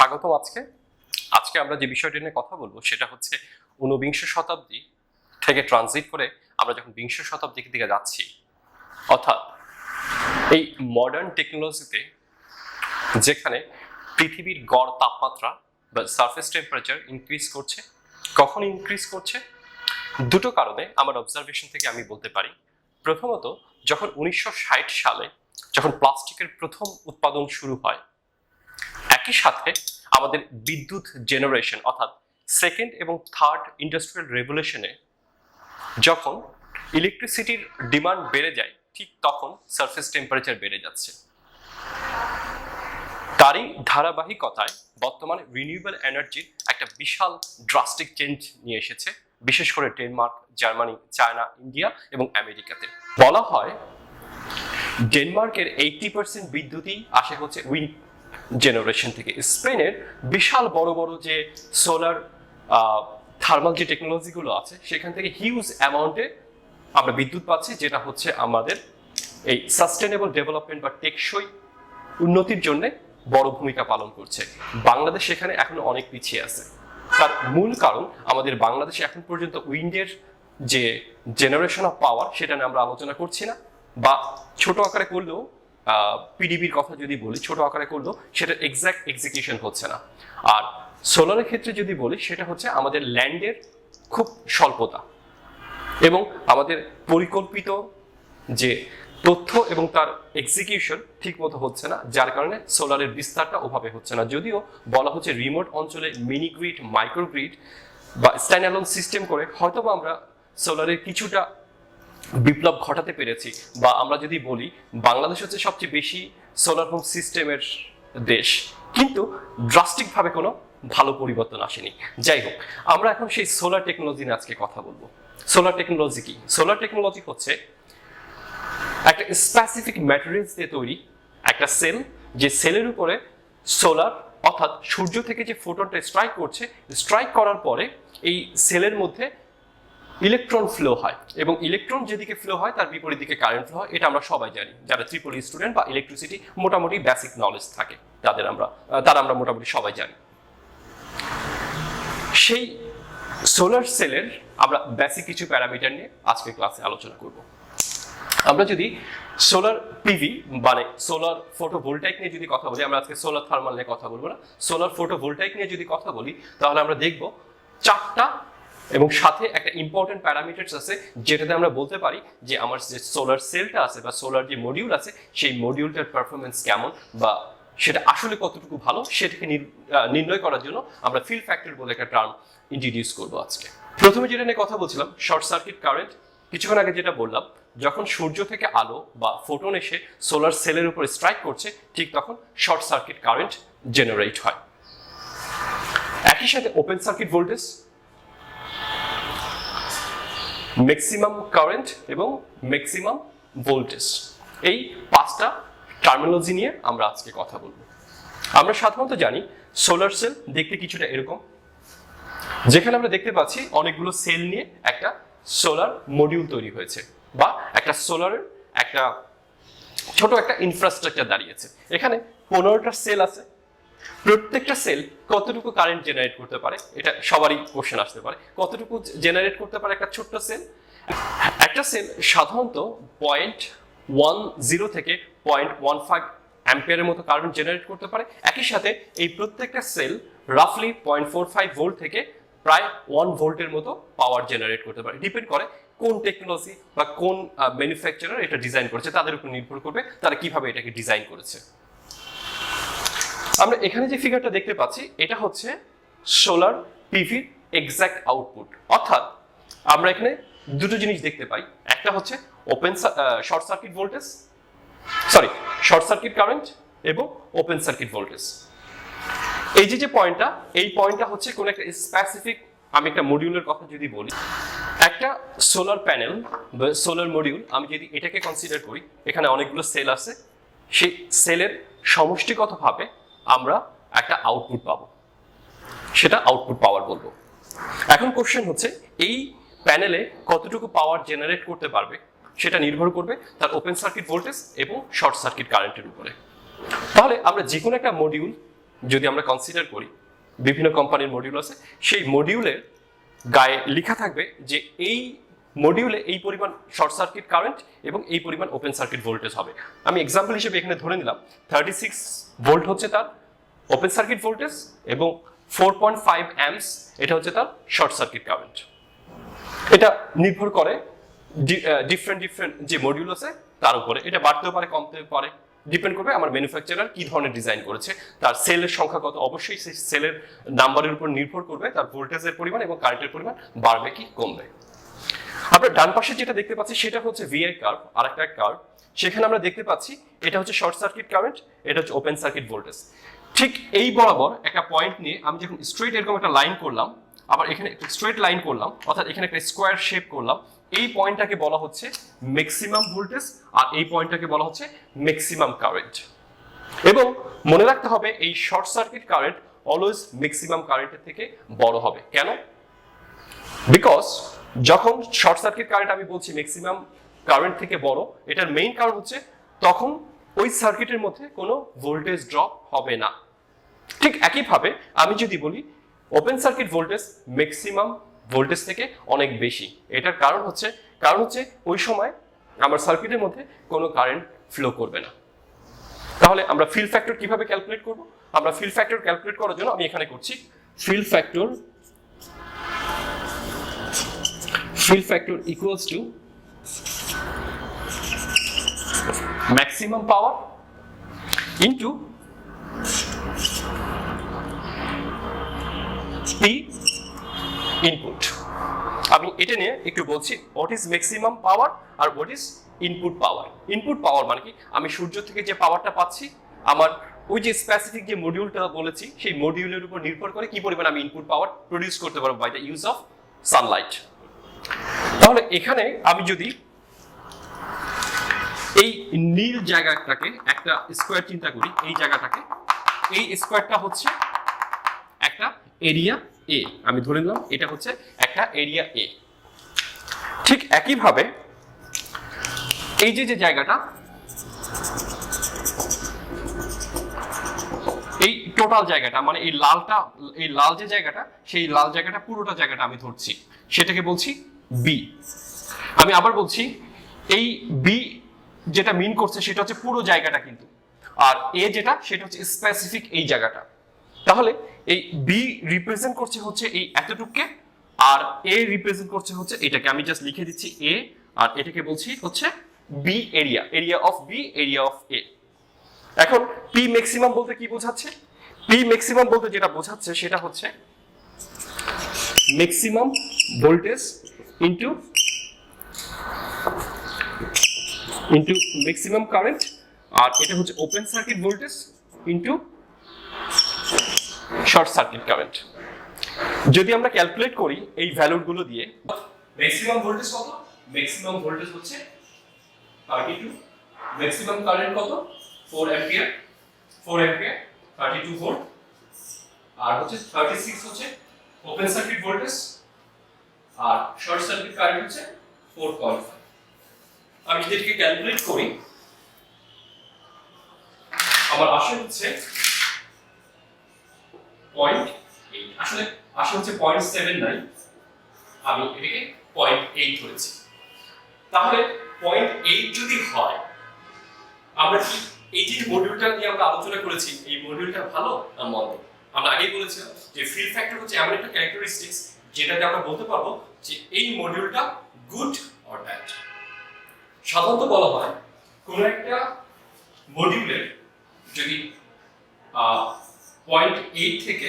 স্বাগতম। আজকে আমরা যে বিষয়টি নিয়ে কথা বলবো সেটা হচ্ছে ঊনবিংশ শতাব্দী থেকে ট্রানজিট করে আমরা যখন বিংশ শতাব্দীর দিকে যাচ্ছি, অর্থাৎ এই মডার্ন টেকনোলজিতে যেখানে পৃথিবীর গড় তাপমাত্রা বা সারফেস টেম্পারেচার ইনক্রিজ করছে। কখন ইনক্রিজ করছে? দুটো কারণে আমার অবজারভেশন থেকে আমি বলতে পারি। প্রথমত, যখন 1960 সালে যখন প্লাস্টিকের প্রথম উৎপাদন শুরু হয়, একই সাথে আমাদের বিদ্যুৎ জেনারেশন অর্থাৎ সেকেন্ড এবং থার্ড ইন্ডাস্ট্রিয়াল রেভলিউশনে যখন ইলেকট্রিসিটির ডিমান্ড বেড়ে যায়, ঠিক তখন সারফেস টেম্পারেচার বেড়ে যাচ্ছে। তারই ধারাবাহিকতায় বর্তমানে রিনিউয়েবল এনার্জির একটা বিশাল ড্রাস্টিক চেঞ্জ নিয়ে এসেছে, বিশেষ করে ডেনমার্ক, জার্মানি, চায়না, ইন্ডিয়া এবং আমেরিকাতে। বলা হয় ডেনমার্কের 80% বিদ্যুৎই আসে হচ্ছে উইন্ড জেনারেশন থেকে। স্পেনের বিশাল বড় বড় যে সোলার থার্মাল যে টেকনোলজিগুলো আছে সেখান থেকে হিউজ অ্যামাউন্টে আমরা বিদ্যুৎ পাচ্ছি, যেটা হচ্ছে আমাদের এই সাস্টেনেবল ডেভেলপমেন্ট বা টেকসই উন্নতির জন্য বড় ভূমিকা পালন করছে। বাংলাদেশ সেখানে এখন অনেক পিছিয়ে আছে। তার মূল কারণ আমাদের বাংলাদেশে এখন পর্যন্ত উইন্ডের যে জেনারেশন অফ পাওয়ার সেটা নিয়ে আমরা আলোচনা করছি না, বা ছোট আকারে করলেও পিডিবির কথা যদি বলি, ছোট আকারে করলেও সেটা এক্সাক্ট এক্সিকিউশন হচ্ছে না। আর সোলারের ক্ষেত্রে যদি বলি, সেটা হচ্ছে আমাদের ল্যান্ডের খুব স্বল্পতা এবং আমাদের পরিকল্পিত যে তথ্য এবং তার এক্সিকিউশন ঠিক মতো হচ্ছে না, যার কারণে সোলারের বিস্তারটা ওভাবে হচ্ছে না। যদিও বলা হচ্ছে রিমোট অঞ্চলে মিনি গ্রিড, মাইক্রো গ্রিড বা স্ট্যান্ডঅ্যালোন সিস্টেম করে হয়তোবা আমরা সোলারের কিছুটা বিপ্লব ঘটাতে পেরেছি, বা আমরা যদি বলি বাংলাদেশ হচ্ছে সবচেয়ে বেশি সোলার হোম সিস্টেমের দেশ, কিন্তু ড্রাস্টিক ভাবে কোনো ভালো পরিবর্তন আসেনি। যাই হোক, আমরা এখন সেই সোলার টেকনোলজি নিয়ে আজকে কথা বলবো। সোলার টেকনোলজি কি? সোলার টেকনোলজি হচ্ছে একটা স্পেসিফিক ম্যাটেরিয়ালস দিয়ে তৈরি একটা সেল, যে সেলের উপরে সোলার অর্থাৎ সূর্য থেকে যে ফোটনটা স্ট্রাইক করছে, স্ট্রাইক করার পরে এই সেলের মধ্যে ইলেকট্রন ফ্লো হয়, এবং ইলেকট্রন যেদিকে ফ্লো হয় তার বিপরীত দিকে কারেন্ট ফ্লো হয়। এটা আমরা সবাই জানি, যারা ট্রিপল স্টুডেন্ট বা ইলেকট্রিসিটি মোটামুটি বেসিক নলেজ থাকে তারা আমরা মোটামুটি সবাই জানি। সেই সোলার সেলের আমরা বেসিক কিছু প্যারামিটার নিয়ে আজকে ক্লাসে আলোচনা করব। আমরা যদি সোলার পিভি মানে সোলার ফটোভোল্টাইক নিয়ে যদি কথা বলি, আমরা আজকে সোলার থার্মাল নিয়ে কথা বলবো না, সোলার ফটোভোল্টাইক নিয়ে যদি কথা বলি, তাহলে আমরা দেখব চারটা এবং সাথে একটা ইম্পর্টেন্ট প্যারামিটারস আছে, যেটাতে আমরা বলতে পারি যে আমার যে সোলার সেলটা আছে বা সোলার যে মডিউল আছে সেই মডিউলটার পারফরমেন্স কেমন, বা সেটা আসলে কতটুকু ভালো, সেটাকে নির্ণয় করার জন্য আমরা ফিল ফ্যাক্টর বলে একটা টার্ম ইন্ট্রোডিউস করবো আজকে। প্রথমে যেটা নিয়ে কথা বলছিলাম শর্ট সার্কিট কারেন্ট। কিছুক্ষণ আগে যেটা বললাম, যখন সূর্য থেকে আলো বা ফোটন এসে সোলার সেলের উপর স্ট্রাইক করছে, ঠিক তখন শর্ট সার্কিট কারেন্ট জেনারেট হয়। একই সাথে open circuit voltage, maximum current এবং ম্যাক্সিমাম ভোল্টেজ, এই পাঁচটা টার্মিনোলজি নিয়ে আমরা আজকে কথা বলবো। আমরা সাধারণত জানি সোলার সেল দেখতে কিছুটা এরকম, যেখানে আমরা দেখতে পাচ্ছি অনেকগুলো সেল নিয়ে একটা সোলার মডিউল তৈরি হয়েছে, বা একটা সোলারের একটা ছোট একটা ইনফ্রাস্ট্রাকচার দাঁড়িয়েছে। এখানে 15টা সেল আছে। প্রত্যেকটা সেল কতটুকু কারেন্ট জেনারেট করতে পারে, এটা সবারই কোশ্চেন আসতে পারে। কতটুকু জেনারেট করতে পারে একটা ছোট্ট সেল? একটা সেল সাধারণত 0.10 থেকে 0.15 অ্যাম্পিয়ারের মতো কারেন্ট জেনারেট করতে পারে। একই সাথে এই প্রত্যেকটা সেল রাফলি 0.45 ভোল্ট থেকে প্রায় 1 ভোল্টের মতো পাওয়ার জেনারেট করতে পারে। ডিপেন্ড করে কোন টেকনোলজি বা কোন ম্যানুফ্যাকচারার এটা ডিজাইন করেছে, তাদের উপর নির্ভর করবে তারা কিভাবে এটাকে ডিজাইন করেছে। আমরা এখানে যে ফিগারটা দেখতে পাচ্ছি, এটা হচ্ছে সোলার পিভির এক্সাক্ট আউটপুট। অর্থাৎ আমরা এখানে দুটো জিনিস দেখতে পাই, একটা হচ্ছে short circuit voltage, short circuit current এবং ওপেন সার্কিট ভোল্টেজ। এই যে পয়েন্টটা, এই পয়েন্টটা হচ্ছে কোন একটা স্পেসিফিক, আমি একটা মডিউলের কথা যদি বলি, একটা সোলার প্যানেল বা সোলার মডিউল, আমি যদি এটাকে কনসিডার করি, এখানে অনেকগুলো সেল আছে, সেই সেলের সমষ্টিগতভাবে আমরা একটা আউটপুট পাবো, সেটা আউটপুট পাওয়ার বলবো। এখন কোশ্চেন হচ্ছে এই প্যানেলে কতটুকু পাওয়ার জেনারেট করতে পারবে, সেটা নির্ভর করবে তার ওপেন সার্কিট ভোল্টেজ এবং শর্ট সার্কিট কারেন্টের উপরে। তাহলে আমরা যে কোনো একটা মডিউল যদি আমরা কনসিডার করি, বিভিন্ন কোম্পানির মডিউল আছে, সেই মডিউলের গায়ে লেখা থাকবে যে এই মডিউলে এই পরিমাণ শর্ট সার্কিট কারেন্ট এবং এই পরিমাণ ওপেন সার্কিট ভোল্টেজ হবে। আমি এক্সাম্পল হিসেবে এখানে ধরে নিলাম 36 ভোল্ট হচ্ছে তার ওপেন সার্কিট ভোল্টেজ এবং 4.5 অ্যাম্পস এটা হচ্ছে তার শর্ট সার্কিট কারেন্ট। এটা নির্ভর করে ডিফারেন্ট যে মডিউল আছে তার উপরে, এটা বাড়তেও পারে কমতেও পারে, ডিপেন্ড করবে আমার ম্যানুফ্যাকচারার কি ধরনের ডিজাইন করেছে, তার সেলের সংখ্যা কত, অবশ্যই সেই সেলের নাম্বারের উপর নির্ভর করবে তার ভোল্টেজের পরিমাণ এবং কারেন্টের পরিমাণ বাড়বে কি কমবে। আমরা ডান পাশে যেটা দেখতে পাচ্ছি সেটা হচ্ছে ভিআই কার্ভ, আর একটা কার্ভ, সেখানে আমরা দেখতে পাচ্ছি এটা হচ্ছে শর্ট সার্কিট কারেন্ট, এটা হচ্ছে ওপেন সার্কিট ভোল্টেজ। ঠিক এই বরাবর একটা পয়েন্ট নিয়ে আমি যখন স্ট্রেট এরকম একটা লাইন করলাম, আবার এখানে একটা স্ট্রেট লাইন করলাম, অর্থাৎ এখানে একটা স্কোয়ার শেপ করলাম, এই পয়েন্টটাকে বলা হচ্ছে ম্যাক্সিমাম ভোল্টেজ আর এই পয়েন্টটাকে বলা হচ্ছে ম্যাক্সিমাম কারেন্ট। এবং মনে রাখতে হবে এই short circuit current always maximum কারেন্টের থেকে বড় হবে। কেন? বিকজ যখন শর্ট সার্কিট কারেন্ট আমি বলছি ম্যাক্সিমাম কারেন্ট থেকে বড়, এটার মেইন কারণ হচ্ছে তখন ওই সার্কিটের মধ্যে কোনো ভোল্টেজ ড্রপ হবে না। ঠিক একইভাবে আমি যদি বলি open circuit voltage maximum voltage থেকে অনেক বেশি, এটার কারণ হচ্ছে ওই সময় আমার সার্কিটের মধ্যে কোনো কারেন্ট ফ্লো করবে না। তাহলে আমরা ফিল ফ্যাক্টর কিভাবে ক্যালকুলেট করব? আমরা ফিল ফ্যাক্টর ক্যালকুলেট করার জন্য আমি এখানে করছি fill factor equals to maximum power into P input। আমি এটা নিয়ে একটু বলছি হোয়াট ইজ ম্যাক্সিমাম পাওয়ার আর what is input power. Input power মানে কি, আমি সূর্য থেকে যে পাওয়ারটা পাচ্ছি আমার ওই যে স্পেসিফিক যে মডিউলটা বলেছি সেই মডিউলের উপর নির্ভর করে কি পরিমাণ আমি ইনপুট পাওয়ার প্রডিউস করতে পারবো by the use of sunlight. তাহলে এখানে আমি যদি এই নীল জায়গাটাকে একটা স্কোয়ার চিন্তা করি, এই জায়গাটাকে, এই স্কোয়ারটা হচ্ছে একটা এরিয়া এ, আমি ধরে নিলাম এটা হচ্ছে একটা এরিয়া এ। ঠিক একইভাবে এই যে জায়গাটা, এই টোটাল জায়গাটা মানে এই লাল যে জায়গাটা, সেই লাল জায়গাটা পুরোটা জায়গাটা আমি ধরছি, সেটাকে বলছি বি। আমি আবার বলছি এই বি যেটা মিন করছে সেটা হচ্ছে পুরো জায়গাটা কিন্তু, আর এ যেটা সেটা হচ্ছে স্পেসিফিক এই জায়গাটা। তাহলে এই বি রিপ্রেজেন্ট করছে হচ্ছে এই এতটুকুকে, আর এ রিপ্রেজেন্ট করছে হচ্ছে এটাকে। আমি জাস্ট লিখে দিচ্ছি এ, আর এটাকে বলছি হচ্ছে B area of B, area of A. এখন পি ম্যাক্সিমাম বলতে কি বোঝাচ্ছে? পি ম্যাক্সিমাম বলতে যেটা বোঝাচ্ছে সেটা হচ্ছে maximum voltage into maximum current, আর এটা হচ্ছে open circuit voltage into short circuit current. যদি আমরা ক্যালকুলেট করি এই ভ্যালুগুলো দিয়ে, ম্যাক্সিমাম ভোল্টেজ কত? ম্যাক্সিমাম ভোল্টেজ হচ্ছে 32, ম্যাক্সিমাম কারেন্ট কত? 4 অ্যাম্পিয়ার, 32 ভোল্ট, আর হচ্ছে 36 হচ্ছে ওপেন সার্কিট ভোল্টেজ, আর শর্ট সার্কিট কারেন্ট হচ্ছে 4.5। আমি যদি এটাকে ক্যালকুলেট করি আমার আসে হচ্ছে 0.8, আসলে আসে হচ্ছে 0.79, আমি এটাকে 0.8 ধরেছি। তাহলে 0.8 যদি হয়, আমরা কি এই যে মডিউলটা নিয়ে আমরা আলোচনা করেছি এই মডিউলটা ভালো না মন্দ? আমরা আগেই বলেছিলাম যে ফিল ফ্যাক্টর হচ্ছে এমন একটা ক্যারেক্টারিস্টিক্স যেটাতে আমরা বলতে পারবো যে এই মডিউলটা গুড অর ব্যাড। সাধারণত বলা হয় কোন একটা মডিউলের যদি 0.8 থেকে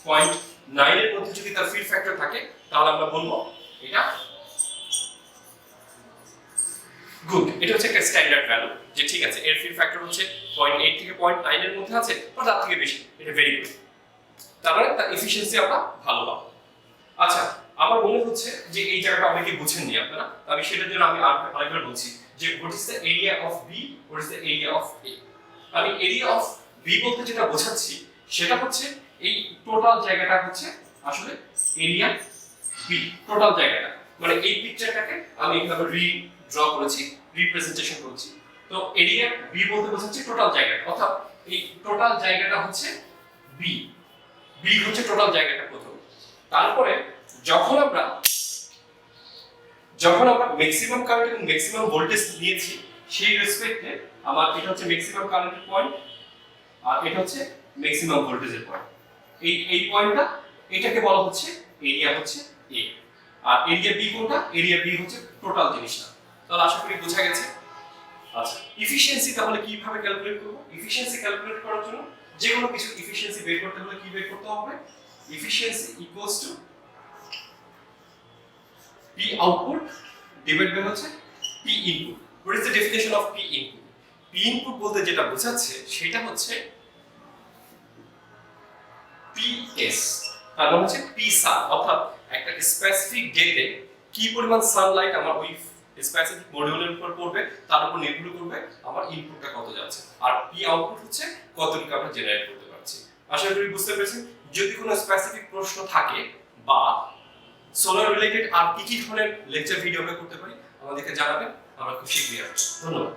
0.9 এর মধ্যে যদি তার ফিল ফ্যাক্টর থাকে তাহলে আমরা বলবো এটা গুড। এটা হচ্ছে একটা স্ট্যান্ডার্ড ভ্যালু, যে ঠিক আছে এর ফিল ফ্যাক্টর হচ্ছে 0.8 থেকে 0.9 এর মধ্যে আছে বা তার থেকে বেশি, এটা ভেরি গুড, তার মানে তার এফিশিয়েন্সি আমরা ভালো পাবো। আচ্ছা, আমার মনে হচ্ছে যে এই জায়গাটা অনেকে বুঝেননি আপনারা, আমি সেটার জন্য আমি আরেকবার বলছি যে what is the area of B, what is the area of A. আমি এরিয়া অফ বি বলতে যেটা বোঝাচ্ছি সেটা হচ্ছে এই টোটাল জায়গাটা হচ্ছে আসলে এরিয়া বি, টোটাল জায়গাটা মানে এই পিকচারটাকে আমি এভাবে ড্র করেছি, রিপ্রেজেন্টেশন করেছি। তো এরিয়া বি বলতে বোঝাচ্ছে টোটাল জায়গাটা, অর্থাৎ এই টোটাল জায়গাটা হচ্ছে বি, বি হচ্ছে টোটাল জায়গাটা প্রথম। তারপরে যখন আমরা ম্যাক্সিমাম কারেন্ট এবং ম্যাক্সিমাম ভোল্টেজ নিয়েছি সেই রেসপেক্টে আমার এটা হচ্ছে ম্যাক্সিমাম কারেন্টের পয়েন্ট আর এটা হচ্ছে ম্যাক্সিমাম ভোল্টেজের পয়েন্ট। এই পয়েন্টটা এটাকে বলা হচ্ছে এরিয়া হচ্ছে এ। আর এরিয়া বি কোনটা? এরিয়া বি হচ্ছে টোটাল জিনিসটা। তাহলে আশা করি বোঝা গেছে। আচ্ছা, এফিশিয়েন্সি তাহলে কিভাবে ক্যালকুলেট করব? এফিশিয়েন্সি ক্যালকুলেট করার জন্য যে কোনো কিছু এফিশিয়েন্সি বের করতে হলে কি বের করতে হবে? Efficiency equals to P output divided by হচ্ছে P input. What is the definition of P input? P input বলতে যেটা বোঝাচ্ছে সেটা হচ্ছে PS, তার মানে হচ্ছে P sun, অর্থাৎ একটা স্পেসিফিক ডেতে কি পরিমাণ সানলাইট আমার ওই স্পেসিফিক মডিউলের উপর পড়বে তার উপর নির্ভর করবে আমার ইনপুটটা কত যাচ্ছে। আর P আউটপুট হচ্ছে কতটুকু আমরা জেনারেট করতে পারছি। আশা করি বুঝতে পেরেছেন। যদি কোনো স্পেসিফিক প্রশ্ন থাকে বা সোলার রিলেটেড আর কি কি ধরনের লেকচার ভিডিও আমরা করতে পারি আমাদেরকে জানাবেন, আমরা খুব শীঘ্রই আসবো। ধন্যবাদ।